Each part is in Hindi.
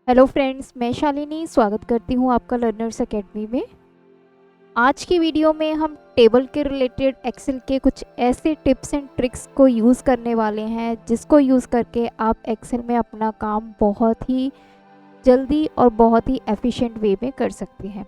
हेलो फ्रेंड्स, मैं शालिनी स्वागत करती हूँ आपका लर्नर्स एकेडमी में। आज की वीडियो में हम टेबल के रिलेटेड एक्सेल के कुछ ऐसे टिप्स एंड ट्रिक्स को यूज़ करने वाले हैं जिसको यूज़ करके आप एक्सेल में अपना काम बहुत ही जल्दी और बहुत ही एफिशिएंट वे में कर सकते हैं।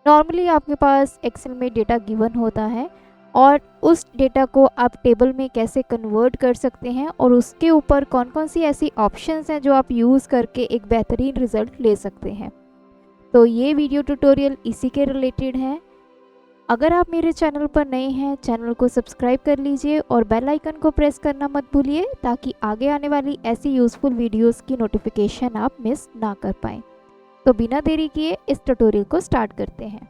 नॉर्मली आपके पास एक्सेल में डेटा गिवन होता है और उस डेटा को आप टेबल में कैसे कन्वर्ट कर सकते हैं और उसके ऊपर कौन कौन सी ऐसी ऑप्शंस हैं जो आप यूज़ करके एक बेहतरीन रिज़ल्ट ले सकते हैं। तो ये वीडियो ट्यूटोरियल इसी के रिलेटेड है। अगर आप मेरे चैनल पर नए हैं, चैनल को सब्सक्राइब कर लीजिए और बेल आइकन को प्रेस करना मत भूलिए ताकि आगे आने वाली ऐसी यूज़फुल वीडियोस की नोटिफिकेशन आप मिस ना कर पाएँ। तो बिना देरी किए इस ट्यूटोरियल को स्टार्ट करते हैं।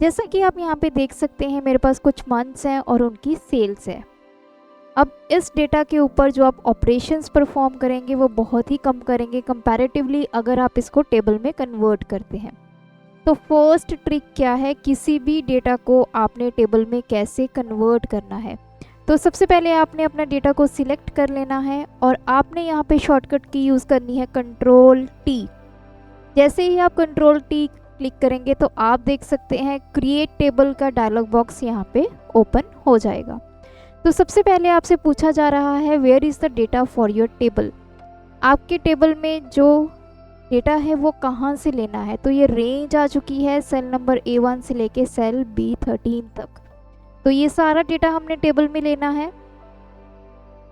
जैसा कि आप यहाँ पे देख सकते हैं, मेरे पास कुछ मंथ्स हैं और उनकी सेल्स है। अब इस डेटा के ऊपर जो आप ऑपरेशंस परफॉर्म करेंगे वो बहुत ही कम करेंगे कंपैरेटिवली अगर आप इसको टेबल में कन्वर्ट करते हैं। तो फर्स्ट ट्रिक क्या है, किसी भी डेटा को आपने टेबल में कैसे कन्वर्ट करना है। तो सबसे पहले आपने अपना डेटा को सिलेक्ट कर लेना है और आपने यहाँ पे शॉर्टकट की यूज़ करनी है कंट्रोल टी। जैसे ही आप कंट्रोल टी क्लिक करेंगे तो आप देख सकते हैं क्रिएट टेबल का डायलॉग बॉक्स यहाँ पे ओपन हो जाएगा। तो सबसे पहले आपसे पूछा जा रहा है where is the data for your table. आपके टेबल में जो डेटा है वो कहाँ से लेना है। तो ये रेंज आ चुकी है सेल नंबर A1 से लेके सेल B13 तक। तो ये सारा डेटा हमने टेबल में लेना है।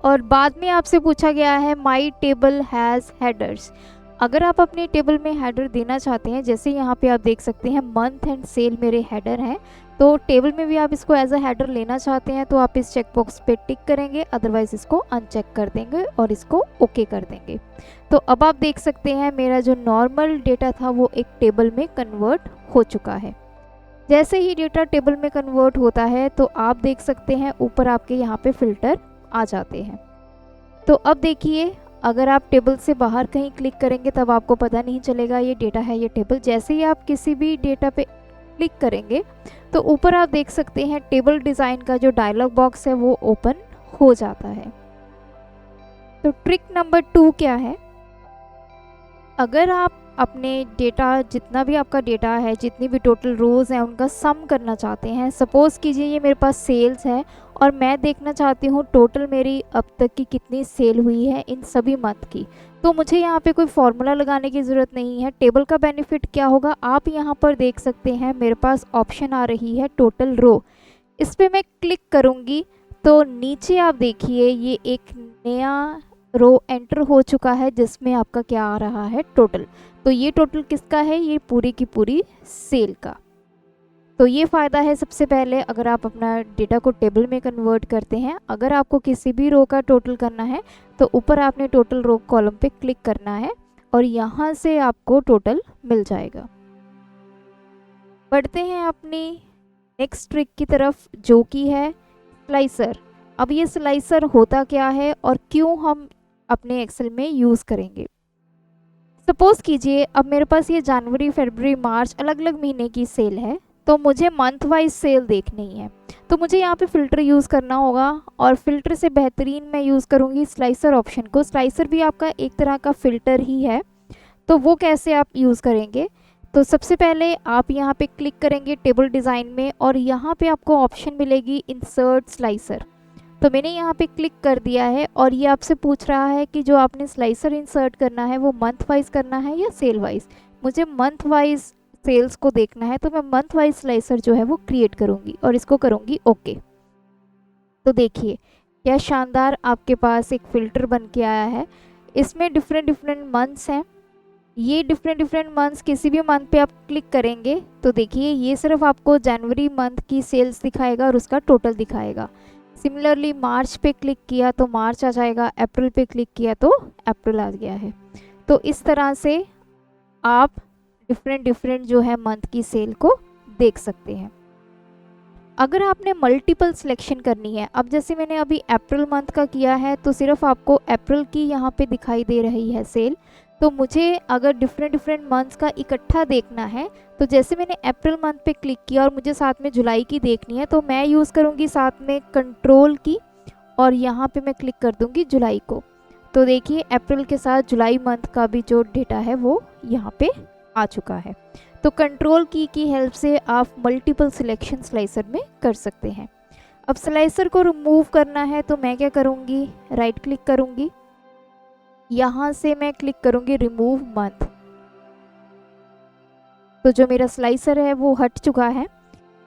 और बाद में आपसे पूछा गया है माई टेबल हैज़ हेडर्स। अगर आप अपने टेबल में हेडर देना चाहते हैं, जैसे यहाँ पे आप देख सकते हैं मंथ एंड सेल मेरे हेडर हैं, तो टेबल में भी आप इसको एज अ हेडर लेना चाहते हैं तो आप इस चेकबॉक्स पे टिक करेंगे, अदरवाइज इसको अनचेक कर देंगे और इसको ओके कर देंगे। तो अब आप देख सकते हैं मेरा जो नॉर्मल डेटा था वो एक टेबल में कन्वर्ट हो चुका है। जैसे ही डेटा टेबल में कन्वर्ट होता है तो आप देख सकते हैं ऊपर आपके यहाँ पे फिल्टर आ जाते हैं। तो अब देखिए, अगर आप टेबल से बाहर कहीं क्लिक करेंगे तब आपको पता नहीं चलेगा ये डेटा है ये टेबल। जैसे ही आप किसी भी डेटा पे क्लिक करेंगे तो ऊपर आप देख सकते हैं टेबल डिज़ाइन का जो डायलॉग बॉक्स है वो ओपन हो जाता है। तो ट्रिक नंबर 2 क्या है, अगर आप अपने डेटा, जितना भी आपका डेटा है, जितनी भी टोटल रोज़ हैं उनका सम करना चाहते हैं। सपोज़ कीजिए ये मेरे पास सेल्स है और मैं देखना चाहती हूँ टोटल मेरी अब तक की कितनी सेल हुई है इन सभी मंथ की। तो मुझे यहाँ पे कोई फॉर्मूला लगाने की ज़रूरत नहीं है। टेबल का बेनिफिट क्या होगा, आप यहाँ पर देख सकते हैं मेरे पास ऑप्शन आ रही है टोटल रो। इस पर मैं क्लिक करूँगी तो नीचे आप देखिए ये एक नया रो एंटर हो चुका है जिसमें आपका क्या आ रहा है, टोटल। तो ये टोटल किसका है, ये पूरी की पूरी सेल का। तो ये फ़ायदा है सबसे पहले अगर आप अपना डेटा को टेबल में कन्वर्ट करते हैं। अगर आपको किसी भी रो का टोटल करना है तो ऊपर आपने टोटल रो कॉलम पे क्लिक करना है और यहाँ से आपको टोटल मिल जाएगा। बढ़ते हैं अपनी नेक्स्ट ट्रिक की तरफ जो कि है स्लाइसर। अब ये स्लाइसर होता क्या है और क्यों हम अपने एक्सेल में यूज़ करेंगे। सपोज़ कीजिए अब मेरे पास ये जनवरी, फरवरी, मार्च अलग अलग महीने की सेल है, तो मुझे मंथ वाइज सेल देखनी है। तो मुझे यहाँ पे फ़िल्टर यूज़ करना होगा और फ़िल्टर से बेहतरीन मैं यूज़ करूँगी स्लाइसर ऑप्शन को। स्लाइसर भी आपका एक तरह का फ़िल्टर ही है। तो वो कैसे आप यूज़ करेंगे, तो सबसे पहले आप यहाँ पे क्लिक करेंगे टेबल डिज़ाइन में और यहाँ पे आपको ऑप्शन मिलेगी इंसर्ट स्लाइसर। तो मैंने यहाँ पे क्लिक कर दिया है और ये आपसे पूछ रहा है कि जो आपने स्लाइसर इंसर्ट करना है वो मंथ वाइज करना है या सेल वाइज। मुझे मंथ वाइज सेल्स को देखना है तो मैं मंथ वाइज स्लाइसर जो है वो क्रिएट करूँगी और इसको करूँगी ओके। तो देखिए क्या शानदार आपके पास एक फ़िल्टर बन के आया है। इसमें डिफरेंट डिफरेंट मंथ्स हैं। ये डिफरेंट मंथ्स, किसी भी मंथ पे आप क्लिक करेंगे तो देखिए ये सिर्फ आपको जनवरी मंथ की सेल्स दिखाएगा और उसका टोटल दिखाएगा। सिमिलरली मार्च पे क्लिक किया तो मार्च आ जाएगा, अप्रैल पे क्लिक किया तो अप्रैल आ गया है। तो इस तरह से आप डिफरेंट जो है मंथ की सेल को देख सकते हैं। अगर आपने मल्टीपल सिलेक्शन करनी है, अब जैसे मैंने अभी अप्रैल मंथ का किया है तो सिर्फ आपको अप्रैल की यहाँ पे दिखाई दे रही है सेल। तो मुझे अगर डिफरेंट मंथ्स का इकट्ठा देखना है, तो जैसे मैंने अप्रैल मंथ पे क्लिक किया और मुझे साथ में जुलाई की देखनी है, तो मैं यूज़ करूँगी साथ में कंट्रोल की और यहाँ पे मैं क्लिक कर दूँगी जुलाई को। तो देखिए अप्रैल के साथ जुलाई मंथ का भी जो डेटा है वो यहाँ पे आ चुका है। तो कंट्रोल की हेल्प से आप मल्टीपल सिलेक्शन स्लाइसर में कर सकते हैं। अब स्लाइसर को रिमूव करना है तो मैं क्या करूँगी, राइट क्लिक करूँगी, यहाँ से मैं क्लिक करूँगी रिमूव मंथ। तो जो मेरा स्लाइसर है वो हट चुका है।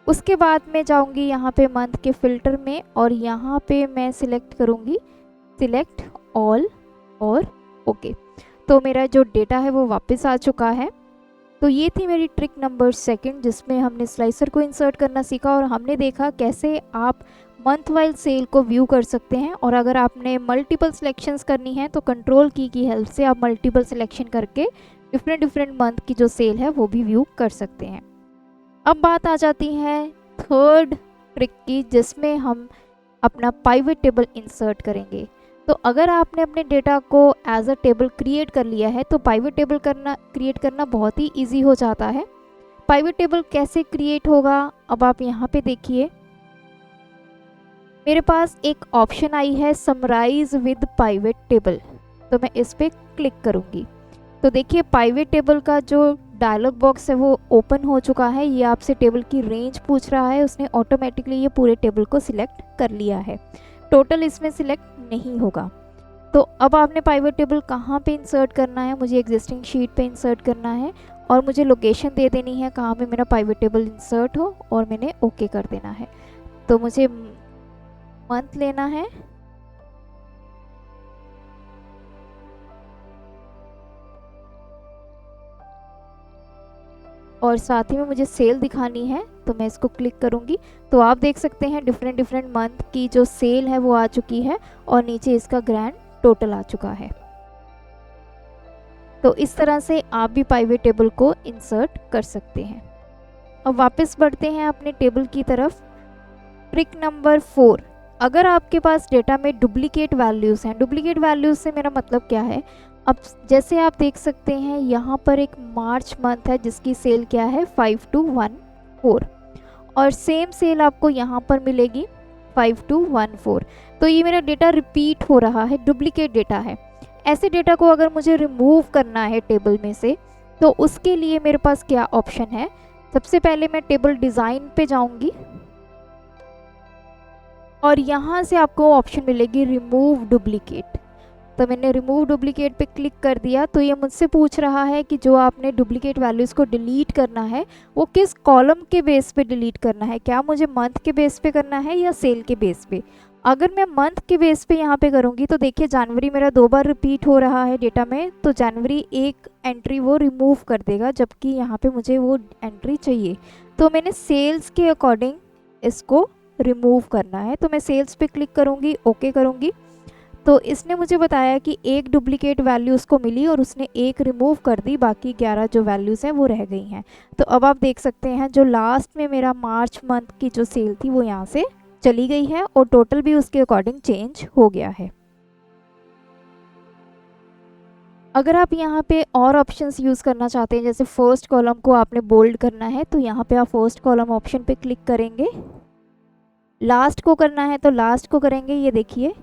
उसके बाद मैं जाऊँगी यहाँ पे मंथ के फिल्टर में और यहाँ पे मैं सिलेक्ट करूँगी सिलेक्ट ऑल और ओके। तो मेरा जो डेटा है वो वापस आ चुका है। तो ये थी मेरी ट्रिक नंबर 2 जिसमें हमने स्लाइसर को इंसर्ट करना सीखा और हमने देखा कैसे आप मंथ वाइज सेल को व्यू कर सकते हैं। और अगर आपने मल्टीपल सिलेक्शंस करनी है तो कंट्रोल की हेल्प से आप मल्टीपल सिलेक्शन करके डिफरेंट मंथ की जो सेल है वो भी व्यू कर सकते हैं। अब बात आ जाती है थर्ड ट्रिक की, जिसमें हम अपना पाइवट टेबल इंसर्ट करेंगे। तो अगर आपने अपने डेटा को एज अ टेबल क्रिएट कर लिया है तो पाइवट टेबल क्रिएट करना बहुत ही इजी हो जाता है। पाइवट टेबल कैसे क्रिएट होगा, अब आप यहाँ पे देखिए मेरे पास एक ऑप्शन आई है समराइज विद पाइवट टेबल। तो मैं इस पर क्लिक करूँगी तो देखिए पाइवट टेबल का जो डायलॉग बॉक्स है वो ओपन हो चुका है। ये आपसे टेबल की रेंज पूछ रहा है, उसने ऑटोमेटिकली ये पूरे टेबल को सिलेक्ट कर लिया है, टोटल इसमें सिलेक्ट नहीं होगा। तो अब आपने पाइवट टेबल कहाँ पे इंसर्ट करना है, मुझे एग्जिस्टिंग शीट पे इंसर्ट करना है और मुझे लोकेशन दे देनी है कहाँ पे मेरा पाइवट टेबल इंसर्ट हो और मैंने ओके कर देना है। तो मुझे मंथ लेना है और साथ ही में मुझे सेल दिखानी है, तो मैं इसको क्लिक करूंगी। तो आप देख सकते हैं डिफरेंट मंथ की जो सेल है वो आ चुकी है और नीचे इसका ग्रैंड टोटल आ चुका है। तो इस तरह से आप भी पाइवट टेबल को इंसर्ट कर सकते हैं। अब वापस बढ़ते हैं अपने टेबल की तरफ। ट्रिक नंबर 4, अगर आपके पास डेटा में डुप्लीकेट वैल्यूज़ हैं, डुप्लीकेट वैल्यूज़ से मेरा मतलब क्या है, अब जैसे आप देख सकते हैं यहाँ पर एक मार्च मंथ है जिसकी सेल क्या है 5214 और सेम सेल आपको यहाँ पर मिलेगी 5214। तो ये मेरा डेटा रिपीट हो रहा है, डुप्लीकेट डेटा है। ऐसे डेटा को अगर मुझे रिमूव करना है टेबल में से तो उसके लिए मेरे पास क्या ऑप्शन है, सबसे पहले मैं टेबल डिज़ाइन पे जाऊँगी और यहाँ से आपको ऑप्शन मिलेगी रिमूव डुप्लीकेट। तो मैंने रिमूव डुप्लीकेट पे क्लिक कर दिया। तो ये मुझसे पूछ रहा है कि जो आपने डुप्लीकेट वैल्यूज़ को डिलीट करना है वो किस कॉलम के बेस पे डिलीट करना है, क्या मुझे मंथ के बेस पे करना है या सेल के बेस पे। अगर मैं मंथ के बेस पे यहाँ पे करूँगी तो देखिए जनवरी मेरा 2 बार रिपीट हो रहा है डेटा में, तो जनवरी एक एंट्री वो रिमूव कर देगा, जबकि यहाँ पे मुझे वो एंट्री चाहिए। तो मैंने सेल्स के अकॉर्डिंग इसको रिमूव करना है, तो मैं सेल्स पे क्लिक करूँगी, ओके करूँगी। तो इसने मुझे बताया कि एक डुप्लीकेट वैल्यू उसको मिली और उसने एक रिमूव कर दी, बाकी 11 जो वैल्यूज़ हैं वो रह गई हैं। तो अब आप देख सकते हैं जो लास्ट में मेरा मार्च मंथ की जो सेल थी वो यहाँ से चली गई है और टोटल भी उसके अकॉर्डिंग चेंज हो गया है। अगर आप यहाँ पे और ऑप्शंस यूज़ करना चाहते हैं, जैसे फर्स्ट कॉलम को आपने बोल्ड करना है तो यहाँ पे आप फर्स्ट कॉलम ऑप्शन पे क्लिक करेंगे, लास्ट को करना है तो लास्ट को करेंगे। ये देखिए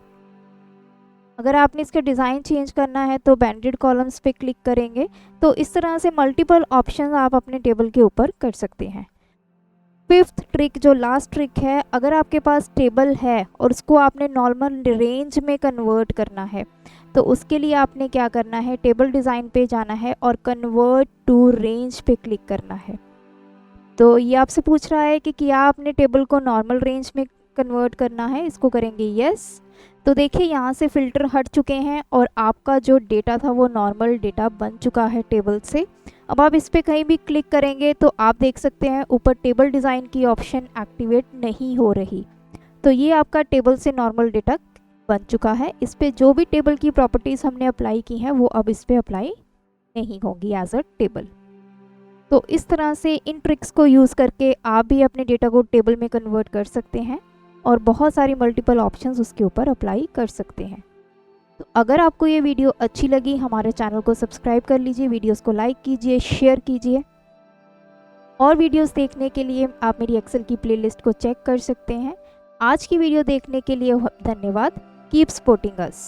अगर आपने इसका डिज़ाइन चेंज करना है तो बैंडेड कॉलम्स पे क्लिक करेंगे। तो इस तरह से मल्टीपल ऑप्शंस आप अपने टेबल के ऊपर कर सकते हैं। 5th ट्रिक जो लास्ट ट्रिक है, अगर आपके पास टेबल है और उसको आपने नॉर्मल रेंज में कन्वर्ट करना है तो उसके लिए आपने क्या करना है, टेबल डिज़ाइन पे जाना है और कन्वर्ट टू रेंज पे क्लिक करना है। तो ये आपसे पूछ रहा है कि क्या आपने टेबल को नॉर्मल रेंज में कन्वर्ट करना है, इसको करेंगे यस। तो देखिए यहाँ से फ़िल्टर हट चुके हैं और आपका जो डेटा था वो नॉर्मल डेटा बन चुका है टेबल से। अब आप इस पर कहीं भी क्लिक करेंगे तो आप देख सकते हैं ऊपर टेबल डिज़ाइन की ऑप्शन एक्टिवेट नहीं हो रही। तो ये आपका टेबल से नॉर्मल डेटा बन चुका है। इस पर जो भी टेबल की प्रॉपर्टीज़ हमने अप्लाई की हैं वो अब इस पर अप्लाई नहीं होंगी एज अ टेबल। तो इस तरह से इन ट्रिक्स को यूज़ करके आप भी अपने डेटा को टेबल में कन्वर्ट कर सकते हैं और बहुत सारी मल्टीपल ऑप्शंस उसके ऊपर अप्लाई कर सकते हैं। तो अगर आपको ये वीडियो अच्छी लगी, हमारे चैनल को सब्सक्राइब कर लीजिए, वीडियोस को लाइक कीजिए, शेयर कीजिए। और वीडियोस देखने के लिए आप मेरी एक्सेल की प्लेलिस्ट को चेक कर सकते हैं। आज की वीडियो देखने के लिए धन्यवाद। Keep supporting us.